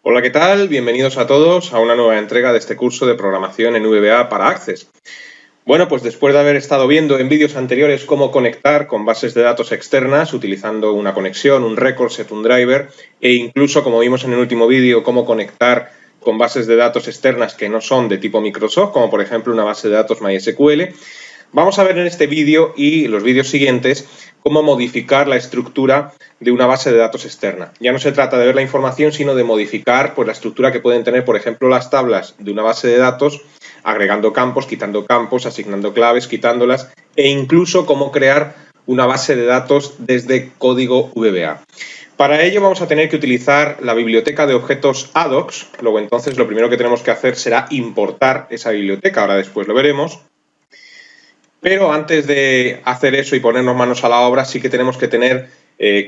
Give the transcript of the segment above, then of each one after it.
Hola, ¿qué tal? Bienvenidos a todos a una nueva entrega de este curso de programación en VBA para Access. Bueno, pues después de haber estado viendo en vídeos anteriores cómo conectar con bases de datos externas utilizando una conexión, un record set, un driver e incluso, como vimos en el último vídeo, cómo conectar con bases de datos externas que no son de tipo Microsoft, como por ejemplo una base de datos MySQL, vamos a ver en este vídeo y los vídeos siguientes cómo modificar la estructura de una base de datos externa. Ya no se trata de ver la información, sino de modificar pues, la estructura que pueden tener, por ejemplo, las tablas de una base de datos, agregando campos, quitando campos, asignando claves, quitándolas, e incluso cómo crear una base de datos desde código VBA. Para ello vamos a tener que utilizar la biblioteca de objetos ADOX. Luego entonces lo primero que tenemos que hacer será importar esa biblioteca, ahora después lo veremos. Pero antes de hacer eso y ponernos manos a la obra, sí que tenemos que tener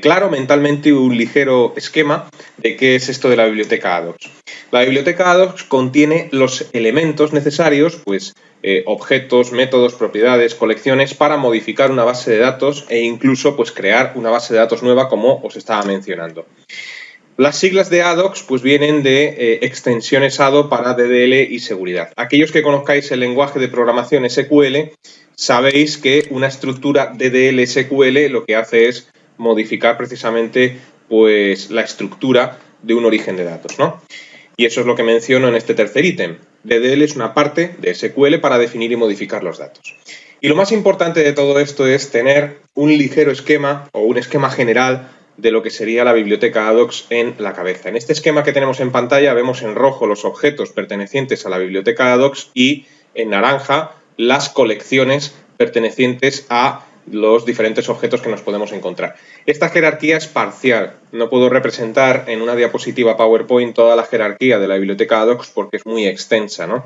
claro mentalmente un ligero esquema de qué es esto de la biblioteca ADOX. La biblioteca ADOX contiene los elementos necesarios, pues objetos, métodos, propiedades, colecciones, para modificar una base de datos e incluso pues crear una base de datos nueva, como os estaba mencionando. Las siglas de ADOX pues vienen de extensiones ADO para DDL y seguridad. Aquellos que conozcáis el lenguaje de programación SQL sabéis que una estructura DDL SQL lo que hace es modificar precisamente pues la estructura de un origen de datos, ¿no? Y eso es lo que menciono en este tercer ítem. DDL es una parte de SQL para definir y modificar los datos. Y lo más importante de todo esto es tener un ligero esquema o un esquema general de lo que sería la biblioteca ADOX en la cabeza. En este esquema que tenemos en pantalla vemos en rojo los objetos pertenecientes a la biblioteca ADOX y en naranja las colecciones pertenecientes a los diferentes objetos que nos podemos encontrar. Esta jerarquía es parcial. No puedo representar en una diapositiva PowerPoint toda la jerarquía de la biblioteca ADOX porque es muy extensa, ¿no?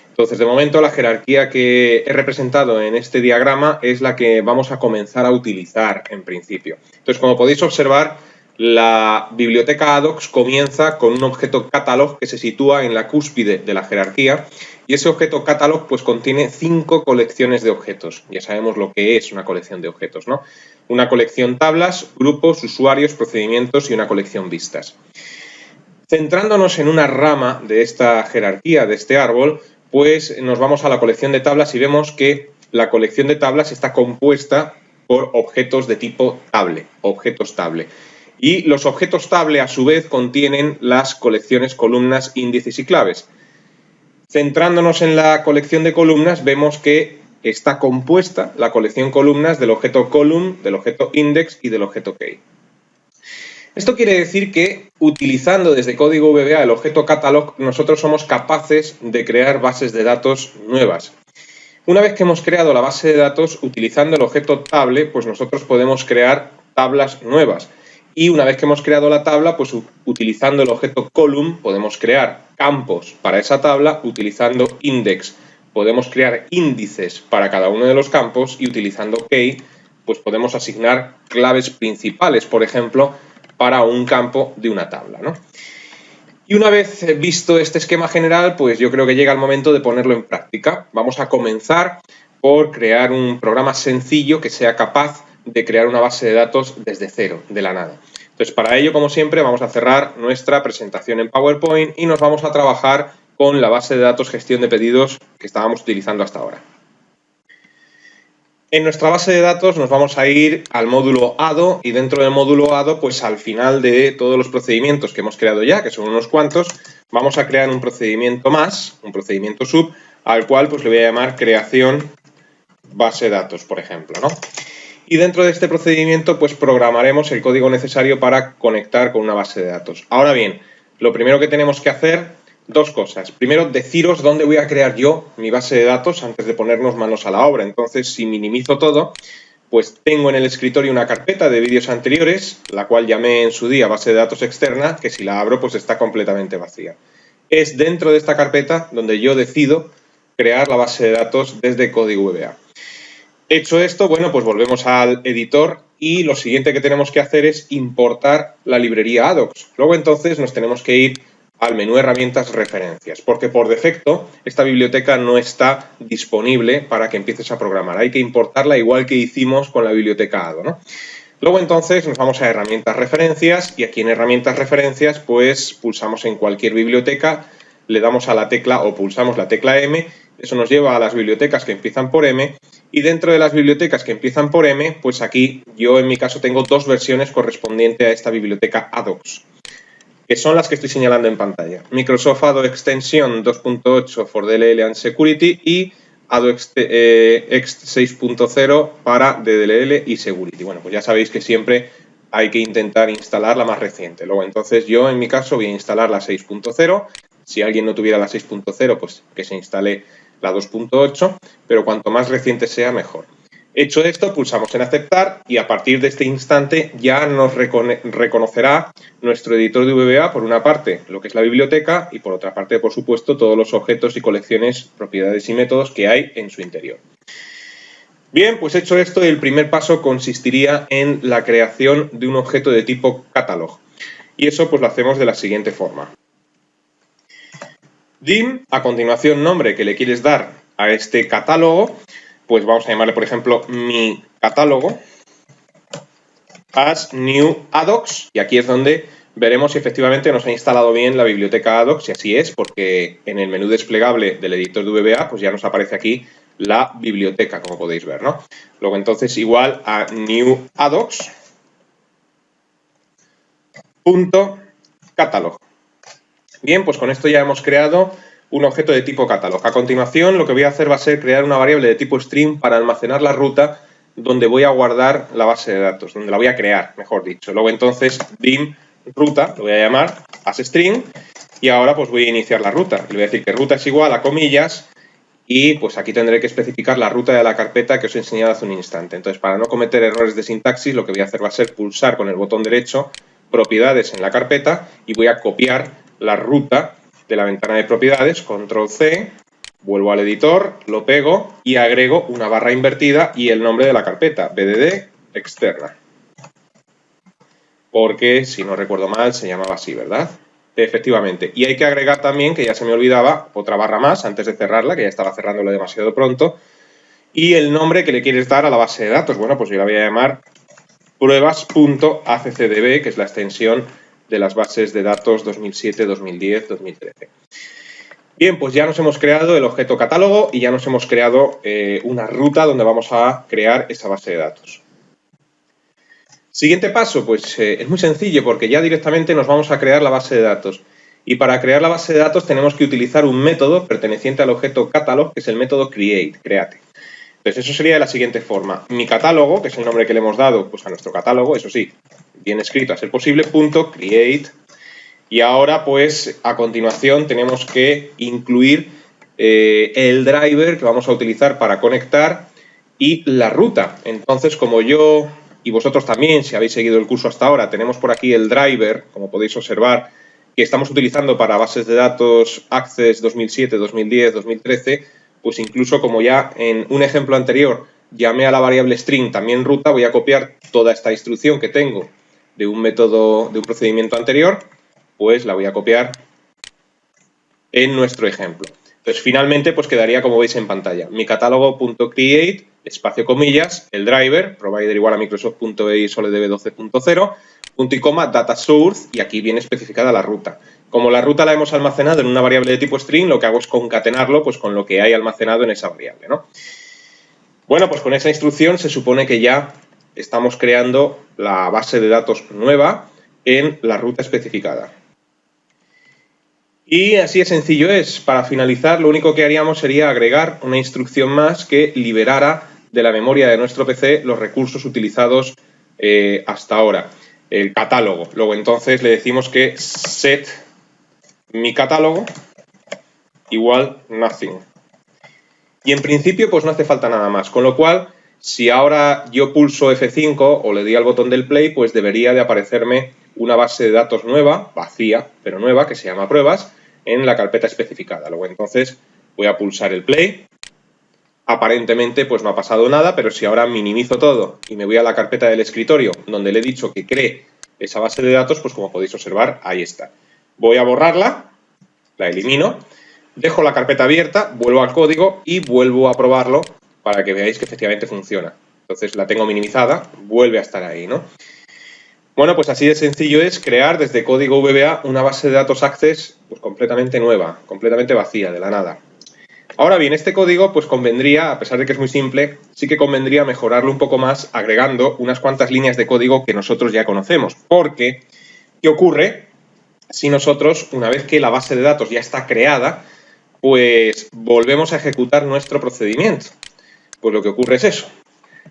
Entonces, de momento, la jerarquía que he representado en este diagrama es la que vamos a comenzar a utilizar en principio. Entonces, como podéis observar, la biblioteca ADOX comienza con un objeto catalog que se sitúa en la cúspide de la jerarquía y ese objeto catalog pues contiene 5 colecciones de objetos. Ya sabemos lo que es una colección de objetos, ¿no? Una colección tablas, grupos, usuarios, procedimientos y una colección vistas. Centrándonos en una rama de esta jerarquía, de este árbol, pues nos vamos a la colección de tablas y vemos que la colección de tablas está compuesta por objetos de tipo table, objetos table. Y los objetos table, a su vez, contienen las colecciones columnas, índices y claves. Centrándonos en la colección de columnas, vemos que está compuesta la colección columnas del objeto column, del objeto index y del objeto key. Esto quiere decir que, utilizando desde código VBA el objeto catalog, nosotros somos capaces de crear bases de datos nuevas. Una vez que hemos creado la base de datos, utilizando el objeto table, pues nosotros podemos crear tablas nuevas. Y una vez que hemos creado la tabla, pues utilizando el objeto column, podemos crear campos para esa tabla. Utilizando index, podemos crear índices para cada uno de los campos. Y utilizando key, pues podemos asignar claves principales, por ejemplo, para un campo de una tabla, ¿no? Y una vez visto este esquema general, pues yo creo que llega el momento de ponerlo en práctica. Vamos a comenzar por crear un programa sencillo que sea capaz de crear una base de datos desde cero, de la nada. Entonces, para ello, como siempre, vamos a cerrar nuestra presentación en PowerPoint y nos vamos a trabajar con la base de datos gestión de pedidos que estábamos utilizando hasta ahora. En nuestra base de datos nos vamos a ir al módulo ADO y dentro del módulo ADO, pues al final de todos los procedimientos que hemos creado ya, que son unos cuantos, vamos a crear un procedimiento más, un procedimiento sub, al cual pues le voy a llamar creación base de datos, por ejemplo, ¿no? Y dentro de este procedimiento pues programaremos el código necesario para conectar con una base de datos. Ahora bien, lo primero que tenemos que hacer, dos cosas. Primero, deciros dónde voy a crear yo mi base de datos antes de ponernos manos a la obra. Entonces, si minimizo todo, pues tengo en el escritorio una carpeta de vídeos anteriores, la cual llamé en su día base de datos externa, que si la abro pues está completamente vacía. Es dentro de esta carpeta donde yo decido crear la base de datos desde código VBA. Hecho esto, bueno, pues volvemos al editor y lo siguiente que tenemos que hacer es importar la librería ADOX. Luego entonces nos tenemos que ir al menú herramientas referencias, porque por defecto esta biblioteca no está disponible para que empieces a programar. Hay que importarla igual que hicimos con la biblioteca ADO, ¿no? Luego entonces nos vamos a herramientas referencias y aquí en herramientas referencias pues pulsamos en cualquier biblioteca, le damos a la tecla o pulsamos la tecla M, eso nos lleva a las bibliotecas que empiezan por M y dentro de las bibliotecas que empiezan por M, pues aquí yo en mi caso tengo dos versiones correspondientes a esta biblioteca ADOX, que son las que estoy señalando en pantalla. Microsoft ADO Extension 2.8 for DLL and Security y ADO Ext 6.0 para DLL y Security. Bueno, pues ya sabéis que siempre hay que intentar instalar la más reciente. Luego, entonces, yo en mi caso voy a instalar la 6.0. Si alguien no tuviera la 6.0, pues que se instale la 2.8, pero cuanto más reciente sea, mejor. Hecho esto, pulsamos en aceptar y a partir de este instante ya nos reconocerá nuestro editor de VBA, por una parte, lo que es la biblioteca y por otra parte, por supuesto, todos los objetos y colecciones, propiedades y métodos que hay en su interior. Bien, pues hecho esto, el primer paso consistiría en la creación de un objeto de tipo catalog. Y eso pues lo hacemos de la siguiente forma. Dim, a continuación nombre que le quieres dar a este catálogo, pues vamos a llamarle, por ejemplo, mi catálogo, as new ADOX, y aquí es donde veremos si efectivamente nos ha instalado bien la biblioteca ADOX, y así es, porque en el menú desplegable del editor de VBA, pues ya nos aparece aquí la biblioteca, como podéis ver, ¿no? Luego entonces igual a new ADOX punto catalog. Bien, pues con esto ya hemos creado un objeto de tipo catalog. A continuación, lo que voy a hacer va a ser crear una variable de tipo string para almacenar la ruta donde voy a guardar la base de datos, donde la voy a crear, mejor dicho. Luego entonces, dim ruta, lo voy a llamar as string, y ahora pues voy a iniciar la ruta. Le voy a decir que ruta es igual a comillas, y pues aquí tendré que especificar la ruta de la carpeta que os he enseñado hace un instante. Entonces, para no cometer errores de sintaxis, lo que voy a hacer va a ser pulsar con el botón derecho propiedades en la carpeta y voy a copiar la ruta de la ventana de propiedades, control C, vuelvo al editor, lo pego y agrego una barra invertida y el nombre de la carpeta, BDD externa. Porque, si no recuerdo mal, se llamaba así, ¿verdad? Efectivamente. Y hay que agregar también, que ya se me olvidaba, otra barra más antes de cerrarla, que ya estaba cerrándolo demasiado pronto, y el nombre que le quieres dar a la base de datos. Bueno, pues yo la voy a llamar pruebas.accdb, que es la extensión de las bases de datos 2007, 2010, 2013. Bien, pues ya nos hemos creado el objeto catálogo y ya nos hemos creado una ruta donde vamos a crear esa base de datos. Siguiente paso, pues es muy sencillo porque ya directamente nos vamos a crear la base de datos. Y para crear la base de datos tenemos que utilizar un método perteneciente al objeto catalog, que es el método create. Entonces eso sería de la siguiente forma. Mi catálogo, que es el nombre que le hemos dado pues, a nuestro catálogo, eso sí, bien escrito a ser posible, punto create. Y ahora, pues, a continuación tenemos que incluir el driver que vamos a utilizar para conectar y la ruta. Entonces, como yo y vosotros también, si habéis seguido el curso hasta ahora, tenemos por aquí el driver, como podéis observar, que estamos utilizando para bases de datos Access 2007, 2010, 2013, pues incluso como ya en un ejemplo anterior llamé a la variable string también ruta, voy a copiar toda esta instrucción que tengo de un método, de un procedimiento anterior, pues la voy a copiar en nuestro ejemplo. Entonces, finalmente, pues quedaría como veis en pantalla. Mi catálogo.create, espacio comillas, el driver, provider igual a Microsoft.ei SolidDB 12.0, punto y coma, data source, y aquí viene especificada la ruta. Como la ruta la hemos almacenado en una variable de tipo string, lo que hago es concatenarlo pues con lo que hay almacenado en esa variable, ¿no? Bueno, pues con esa instrucción se supone que ya estamos creando la base de datos nueva en la ruta especificada. Y así de sencillo es. Para finalizar, lo único que haríamos sería agregar una instrucción más que liberara de la memoria de nuestro PC los recursos utilizados hasta ahora, el catálogo. Luego entonces le decimos que set mi catálogo igual nothing. Y en principio pues no hace falta nada más, con lo cual si ahora yo pulso F5 o le doy al botón del play, pues debería de aparecerme una base de datos nueva, vacía, pero nueva, que se llama pruebas, en la carpeta especificada. Luego entonces voy a pulsar el play. Aparentemente pues no ha pasado nada, pero si ahora minimizo todo y me voy a la carpeta del escritorio donde le he dicho que cree esa base de datos, pues como podéis observar, ahí está. Voy a borrarla, la elimino, dejo la carpeta abierta, vuelvo al código y vuelvo a probarlo para que veáis que efectivamente funciona. Entonces la tengo minimizada, vuelve a estar ahí, ¿no? Bueno, pues así de sencillo es crear desde código VBA una base de datos Access pues, completamente nueva, completamente vacía, de la nada. Ahora bien, este código pues convendría, a pesar de que es muy simple, sí que convendría mejorarlo un poco más agregando unas cuantas líneas de código que nosotros ya conocemos. Porque, ¿qué ocurre si nosotros, una vez que la base de datos ya está creada, pues volvemos a ejecutar nuestro procedimiento? Pues lo que ocurre es eso.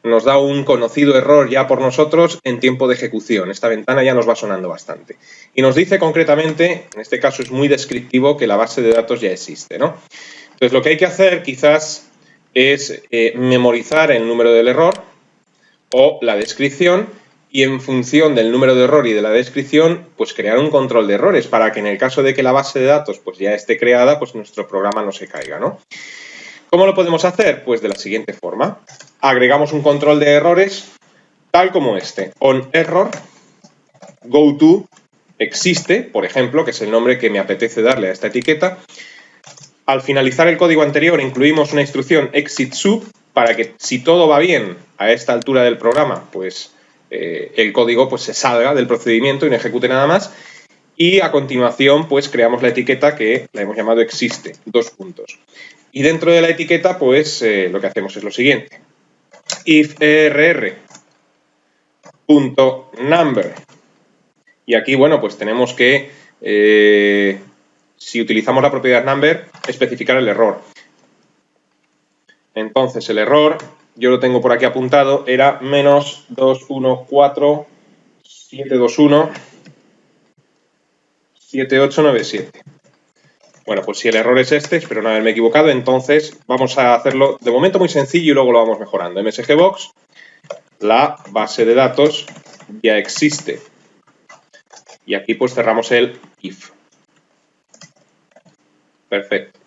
Nos da un conocido error ya por nosotros en tiempo de ejecución. Esta ventana ya nos va sonando bastante. Y nos dice concretamente, en este caso es muy descriptivo, que la base de datos ya existe, ¿no? Entonces lo que hay que hacer quizás es memorizar el número del error o la descripción y en función del número de error y de la descripción, pues crear un control de errores para que en el caso de que la base de datos pues ya esté creada, pues nuestro programa no se caiga, ¿no? ¿Cómo lo podemos hacer? Pues de la siguiente forma. Agregamos un control de errores tal como este. OnError, goTo, existe, por ejemplo, que es el nombre que me apetece darle a esta etiqueta. Al finalizar el código anterior incluimos una instrucción exit_sub para que si todo va bien a esta altura del programa, pues el código pues, se salga del procedimiento y no ejecute nada más. Y a continuación pues creamos la etiqueta que la hemos llamado existe, 2 puntos. Y dentro de la etiqueta pues lo que hacemos es lo siguiente. If err.number. Y aquí, bueno, pues tenemos que, si utilizamos la propiedad number, especificar el error. Entonces, el error, yo lo tengo por aquí apuntado, era menos 214.721 7897. Bueno, pues si el error es este, espero no haberme equivocado, entonces vamos a hacerlo de momento muy sencillo y luego lo vamos mejorando. MSGBox, la base de datos ya existe. Y aquí pues cerramos el if. Perfecto.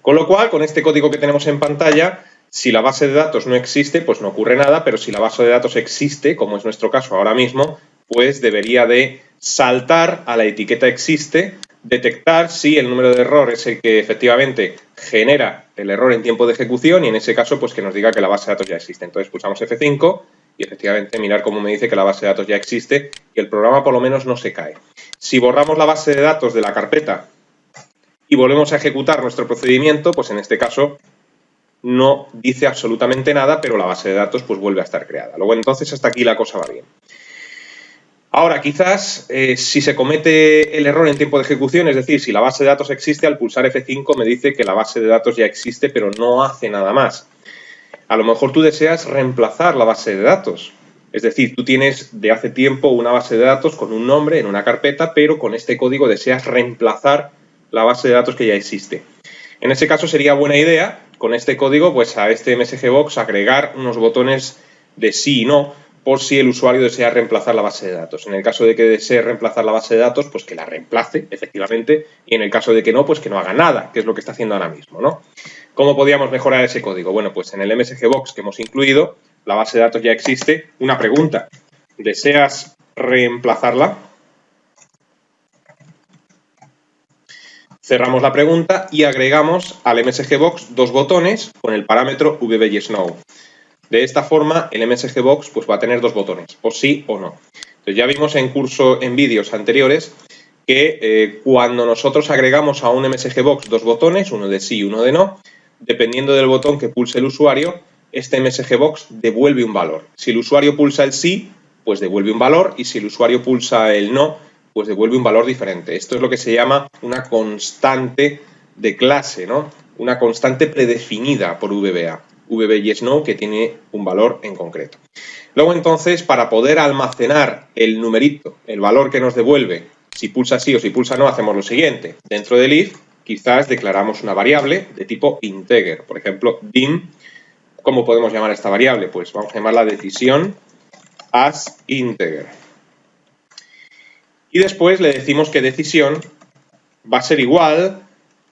Con lo cual, con este código que tenemos en pantalla, si la base de datos no existe, pues no ocurre nada, pero si la base de datos existe, como es nuestro caso ahora mismo, pues debería de saltar a la etiqueta existe, detectar si el número de error es el que efectivamente genera el error en tiempo de ejecución y en ese caso pues que nos diga que la base de datos ya existe. Entonces pulsamos F5 y efectivamente mirar cómo me dice que la base de datos ya existe y el programa por lo menos no se cae. Si borramos la base de datos de la carpeta y volvemos a ejecutar nuestro procedimiento, pues en este caso no dice absolutamente nada, pero la base de datos pues vuelve a estar creada. Luego entonces hasta aquí la cosa va bien. Ahora, quizás, si se comete el error en tiempo de ejecución, es decir, si la base de datos existe, al pulsar F5 me dice que la base de datos ya existe, pero no hace nada más. A lo mejor tú deseas reemplazar la base de datos. Es decir, tú tienes de hace tiempo una base de datos con un nombre en una carpeta, pero con este código deseas reemplazar la base de datos que ya existe. En ese caso sería buena idea, con este código, pues a este MSGBox agregar unos botones de sí y no, por si el usuario desea reemplazar la base de datos. En el caso de que desee reemplazar la base de datos, pues que la reemplace, efectivamente, y en el caso de que no, pues que no haga nada, que es lo que está haciendo ahora mismo, ¿no? ¿Cómo podríamos mejorar ese código? Bueno, pues en el MSGBox que hemos incluido, la base de datos ya existe. Una pregunta, ¿deseas reemplazarla? Cerramos la pregunta y agregamos al MSGBox 2 botones con el parámetro VBYesNo. De esta forma, el MSGBox pues, va a tener 2 botones, o sí o no. Entonces, ya vimos en vídeos anteriores que cuando nosotros agregamos a un MSGBox 2 botones, uno de sí y uno de no, dependiendo del botón que pulse el usuario, este MSGBox devuelve un valor. Si el usuario pulsa el sí, pues devuelve un valor, y si el usuario pulsa el no, pues devuelve un valor diferente. Esto es lo que se llama una constante de clase, ¿no? Una constante predefinida por VBA. VBYesNo que tiene un valor en concreto. Luego entonces, para poder almacenar el numerito, el valor que nos devuelve, si pulsa sí o si pulsa no, hacemos lo siguiente. Dentro del if, quizás declaramos una variable de tipo integer. Por ejemplo, dim. ¿Cómo podemos llamar a esta variable? Pues vamos a llamarla decisión as integer. Y después le decimos que decisión va a ser igual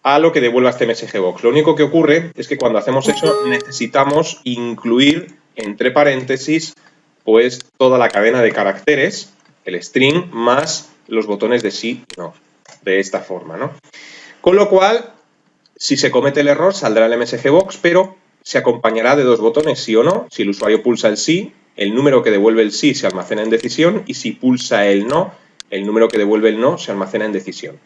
a lo que devuelva este MSGBox. Lo único que ocurre es que cuando hacemos eso necesitamos incluir entre paréntesis pues toda la cadena de caracteres, el string, más los botones de sí y no, de esta forma, ¿no? Con lo cual, si se comete el error, saldrá el MSGBox, pero se acompañará de dos botones, sí o no. Si el usuario pulsa el sí, el número que devuelve el sí se almacena en decisión, y si pulsa el no, el número que devuelve el no se almacena en decisión.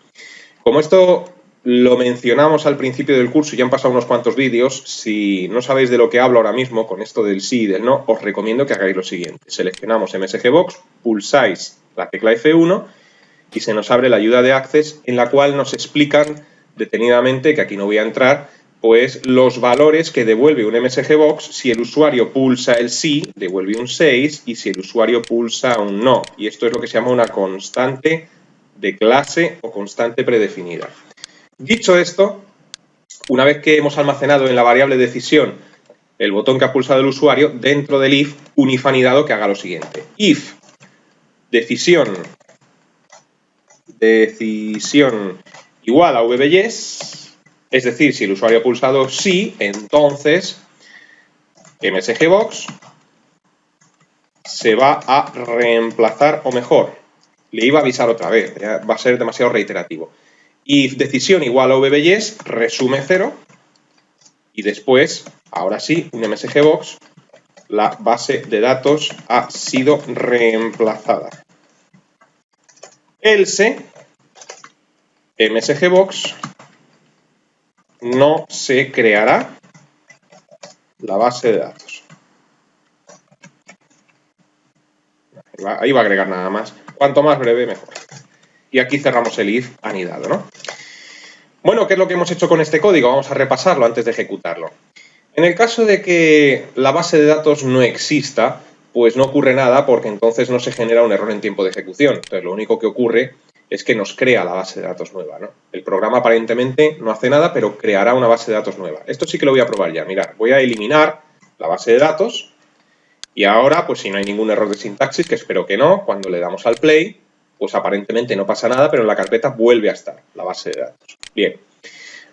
Como esto lo mencionamos al principio del curso y ya han pasado unos cuantos vídeos, si no sabéis de lo que hablo ahora mismo con esto del sí y del no, os recomiendo que hagáis lo siguiente. Seleccionamos MSGBox, pulsáis la tecla F1 y se nos abre la ayuda de Access, en la cual nos explican detenidamente, que aquí no voy a entrar, pues los valores que devuelve un MSGBox. Si el usuario pulsa el sí, devuelve un 6, y si el usuario pulsa un no. Y esto es lo que se llama una constante de clase o constante predefinida. Dicho esto, una vez que hemos almacenado en la variable decisión el botón que ha pulsado el usuario, dentro del if, un if anidado que haga lo siguiente. If decisión igual a VBYes, es decir, si el usuario ha pulsado sí, entonces MSGBox se va a reemplazar, o mejor, le iba a avisar otra vez, ya va a ser demasiado reiterativo. If decisión igual a VBYes, resume 0, y después, ahora sí, un MSGBox, la base de datos ha sido reemplazada. Else MSGBox no se creará la base de datos. Ahí va a agregar nada más. Cuanto más breve, mejor. Y aquí cerramos el if anidado, ¿no? Bueno, ¿qué es lo que hemos hecho con este código? Vamos a repasarlo antes de ejecutarlo. En el caso de que la base de datos no exista, pues no ocurre nada, porque entonces no se genera un error en tiempo de ejecución. Entonces lo único que ocurre es que nos crea la base de datos nueva, ¿no? El programa aparentemente no hace nada, pero creará una base de datos nueva. Esto sí que lo voy a probar ya. Mirad, voy a eliminar la base de datos y ahora, pues si no hay ningún error de sintaxis, que espero que no, cuando le damos al play, pues aparentemente no pasa nada, pero en la carpeta vuelve a estar la base de datos. Bien.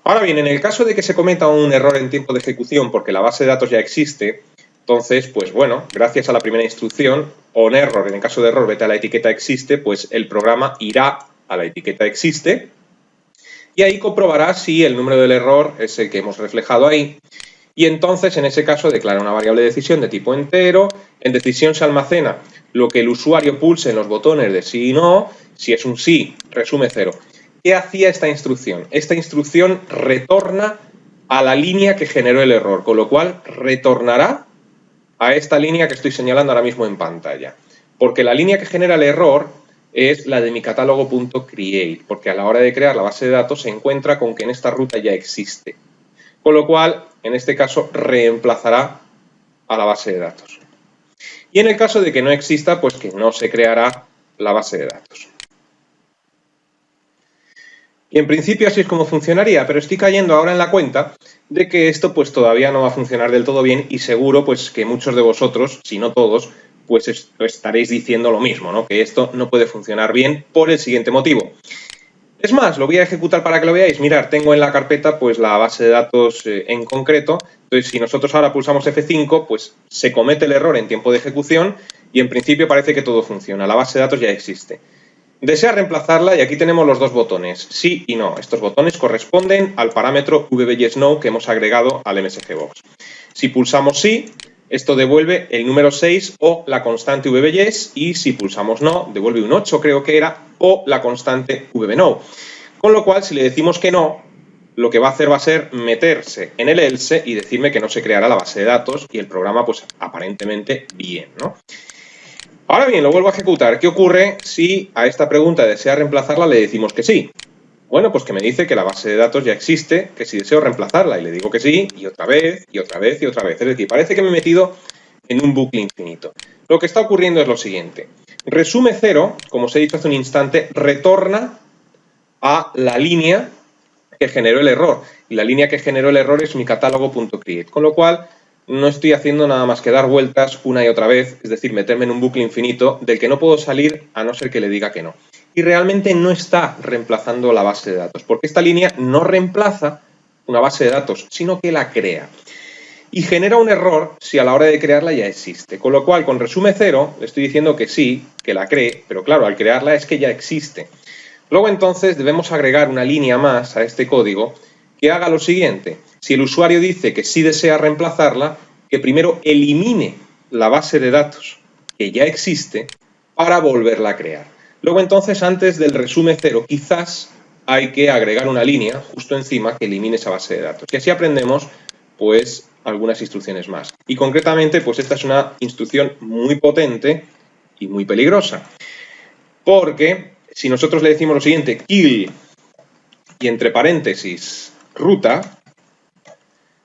Ahora bien, en el caso de que se cometa un error en tiempo de ejecución porque la base de datos ya existe, entonces, pues bueno, gracias a la primera instrucción, on error, en el caso de error, vete a la etiqueta existe, pues el programa irá a la etiqueta existe y ahí comprobará si el número del error es el que hemos reflejado ahí. Y entonces, en ese caso, declara una variable de decisión de tipo entero. En decisión se almacena lo que el usuario pulse en los botones de sí y no. Si es un sí, resume 0. ¿Qué hacía esta instrucción? Esta instrucción retorna a la línea que generó el error, con lo cual retornará a esta línea que estoy señalando ahora mismo en pantalla. Porque la línea que genera el error es la de mi catálogo.create, porque a la hora de crear la base de datos se encuentra con que en esta ruta ya existe. Con lo cual, en este caso, reemplazará a la base de datos. Y en el caso de que no exista, pues que no se creará la base de datos. Y en principio así es como funcionaría, pero estoy cayendo ahora en la cuenta de que esto pues todavía no va a funcionar del todo bien y seguro pues que muchos de vosotros, si no todos, pues estaréis diciendo lo mismo, ¿no? Que esto no puede funcionar bien por el siguiente motivo. Es más, lo voy a ejecutar para que lo veáis. Mirad, tengo en la carpeta pues la base de datos en concreto. Entonces, si nosotros ahora pulsamos F5, pues se comete el error en tiempo de ejecución y en principio parece que todo funciona. La base de datos ya existe. Desea reemplazarla y aquí tenemos los dos botones, sí y no. Estos botones corresponden al parámetro VBYesNo que hemos agregado al MSGBox. Si pulsamos sí, esto devuelve el número 6 o la constante VBYes, y si pulsamos no, devuelve un 8 creo que era, o la constante VBNo. Con lo cual, si le decimos que no, lo que va a hacer va a ser meterse en el else y decirme que no se creará la base de datos y el programa pues aparentemente bien, ¿no? Ahora bien, lo vuelvo a ejecutar. ¿Qué ocurre si a esta pregunta desea reemplazarla le decimos que sí? Bueno, pues que me dice que la base de datos ya existe, que si deseo reemplazarla, y le digo que sí, y otra vez, y otra vez, y otra vez. Es decir, parece que me he metido en un bucle infinito. Lo que está ocurriendo es lo siguiente. Resume 0, como os he dicho hace un instante, retorna a la línea que generó el error. Y la línea que generó el error es mi catálogo.create. Con lo cual, no estoy haciendo nada más que dar vueltas una y otra vez, es decir, meterme en un bucle infinito del que no puedo salir a no ser que le diga que no. Y realmente no está reemplazando la base de datos, porque esta línea no reemplaza una base de datos, sino que la crea. Y genera un error si a la hora de crearla ya existe. Con lo cual, con resume 0, le estoy diciendo que sí, que la cree, pero claro, al crearla es que ya existe. Luego entonces debemos agregar una línea más a este código que haga lo siguiente. Si el usuario dice que sí desea reemplazarla, que primero elimine la base de datos que ya existe para volverla a crear. Luego entonces, antes del resume 0, quizás hay que agregar una línea justo encima que elimine esa base de datos. Y así aprendemos pues algunas instrucciones más. Y concretamente, pues esta es una instrucción muy potente y muy peligrosa. Porque si nosotros le decimos lo siguiente, kill y entre paréntesis ruta,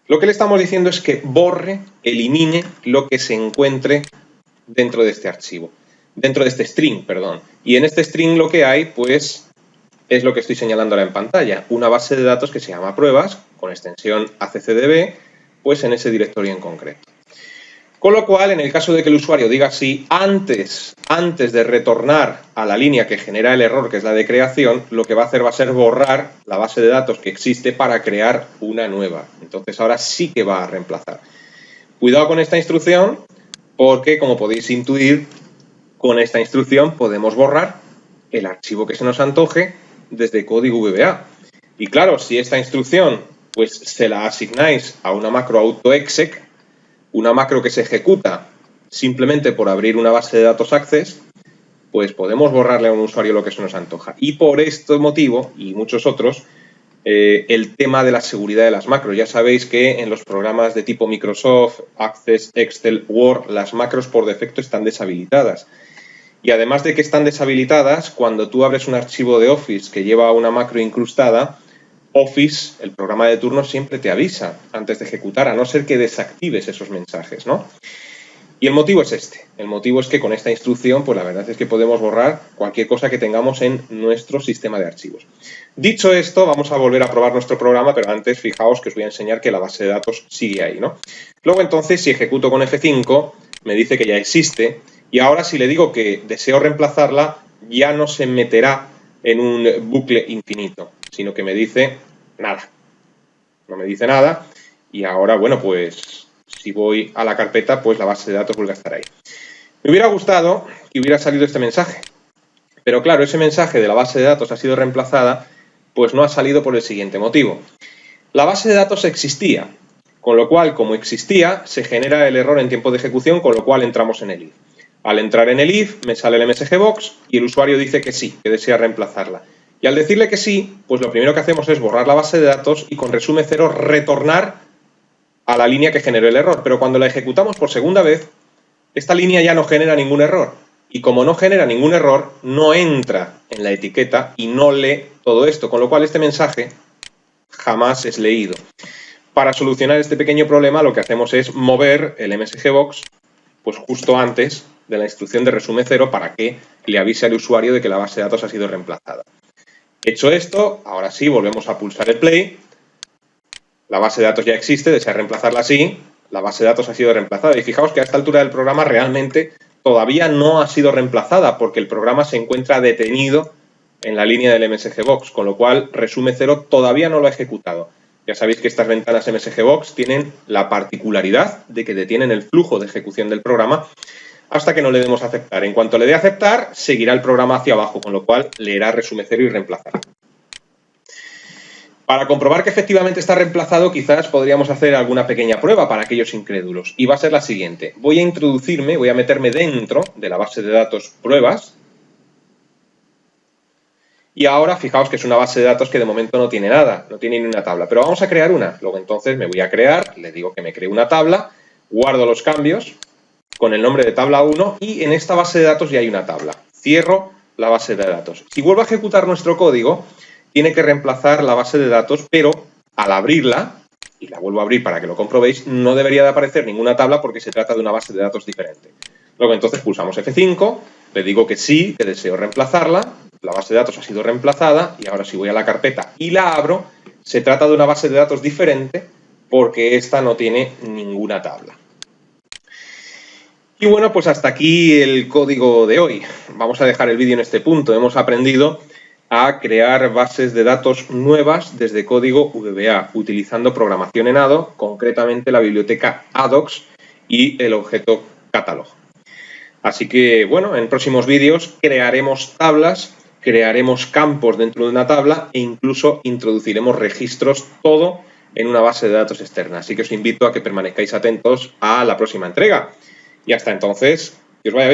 lo que le estamos diciendo es que borre, elimine lo que se encuentre dentro de este archivo, dentro de este string, perdón. Y en este string lo que hay, pues, es lo que estoy señalando ahora en pantalla, una base de datos que se llama pruebas, con extensión accdb, pues en ese directorio en concreto. Con lo cual, en el caso de que el usuario diga sí, antes de retornar a la línea que genera el error, que es la de creación, lo que va a hacer va a ser borrar la base de datos que existe para crear una nueva. Entonces ahora sí que va a reemplazar. Cuidado con esta instrucción, porque como podéis intuir, con esta instrucción podemos borrar el archivo que se nos antoje desde código VBA. Y claro, si esta instrucción pues se la asignáis a una macro autoexec, una macro que se ejecuta simplemente por abrir una base de datos access, pues podemos borrarle a un usuario lo que se nos antoja. Y por este motivo, y muchos otros, el tema de la seguridad de las macros. Ya sabéis que en los programas de tipo Microsoft, Access, Excel, Word, las macros por defecto están deshabilitadas. Y además de que están deshabilitadas, cuando tú abres un archivo de Office que lleva una macro incrustada, Office, el programa de turno, siempre te avisa antes de ejecutar, a no ser que desactives esos mensajes, ¿no? Y el motivo es este. El motivo es que con esta instrucción, pues la verdad es que podemos borrar cualquier cosa que tengamos en nuestro sistema de archivos. Dicho esto, vamos a volver a probar nuestro programa, pero antes fijaos que os voy a enseñar que la base de datos sigue ahí, ¿no? Luego entonces, si ejecuto con F5, me dice que ya existe, y ahora si le digo que deseo reemplazarla, ya no se meterá en un bucle infinito, sino que me dice nada. No me dice nada, y ahora, bueno, pues si voy a la carpeta, pues la base de datos vuelve a estar ahí. Me hubiera gustado que hubiera salido este mensaje, pero claro, ese mensaje de la base de datos ha sido reemplazada, pues no ha salido por el siguiente motivo. La base de datos existía, con lo cual, como existía, se genera el error en tiempo de ejecución, con lo cual entramos en el if. Al entrar en el if, me sale el MSGbox y el usuario dice que sí, que desea reemplazarla. Y al decirle que sí, pues lo primero que hacemos es borrar la base de datos y con resume 0 retornar a la línea que generó el error. Pero cuando la ejecutamos por segunda vez, esta línea ya no genera ningún error. Y como no genera ningún error, no entra en la etiqueta y no lee todo esto. Con lo cual este mensaje jamás es leído. Para solucionar este pequeño problema, lo que hacemos es mover el MSGbox pues justo antes de la instrucción de resume 0 para que le avise al usuario de que la base de datos ha sido reemplazada. Hecho esto, ahora sí, volvemos a pulsar el play. La base de datos ya existe, desea reemplazarla así. La base de datos ha sido reemplazada. Y fijaos que a esta altura del programa realmente todavía no ha sido reemplazada porque el programa se encuentra detenido en la línea del MSGbox, con lo cual resume 0 todavía no lo ha ejecutado. Ya sabéis que estas ventanas MSGbox tienen la particularidad de que detienen el flujo de ejecución del programa hasta que no le demos a aceptar. En cuanto le dé a aceptar, seguirá el programa hacia abajo, con lo cual leerá resume 0 y reemplazará. Para comprobar que efectivamente está reemplazado, quizás podríamos hacer alguna pequeña prueba para aquellos incrédulos. Y va a ser la siguiente. Voy a introducirme, voy a meterme dentro de la base de datos pruebas. Y ahora, fijaos que es una base de datos que de momento no tiene nada, no tiene ni una tabla. Pero vamos a crear una. Luego entonces me voy a crear, le digo que me cree una tabla, guardo los cambios con el nombre de tabla 1 y en esta base de datos ya hay una tabla. Cierro la base de datos. Si vuelvo a ejecutar nuestro código, tiene que reemplazar la base de datos, pero al abrirla, y la vuelvo a abrir para que lo comprobéis, no debería de aparecer ninguna tabla porque se trata de una base de datos diferente. Luego entonces pulsamos F5, le digo que sí, que deseo reemplazarla, la base de datos ha sido reemplazada y ahora si voy a la carpeta y la abro, se trata de una base de datos diferente porque esta no tiene ninguna tabla. Y bueno, pues hasta aquí el código de hoy. Vamos a dejar el vídeo en este punto. Hemos aprendido a crear bases de datos nuevas desde código VBA, utilizando programación en ADO, concretamente la biblioteca ADOX y el objeto catalog. Así que, bueno, en próximos vídeos crearemos tablas crearemos campos dentro de una tabla e incluso introduciremos registros, todo en una base de datos externa. Así que os invito a que permanezcáis atentos a la próxima entrega. Y hasta entonces, que os vaya bien.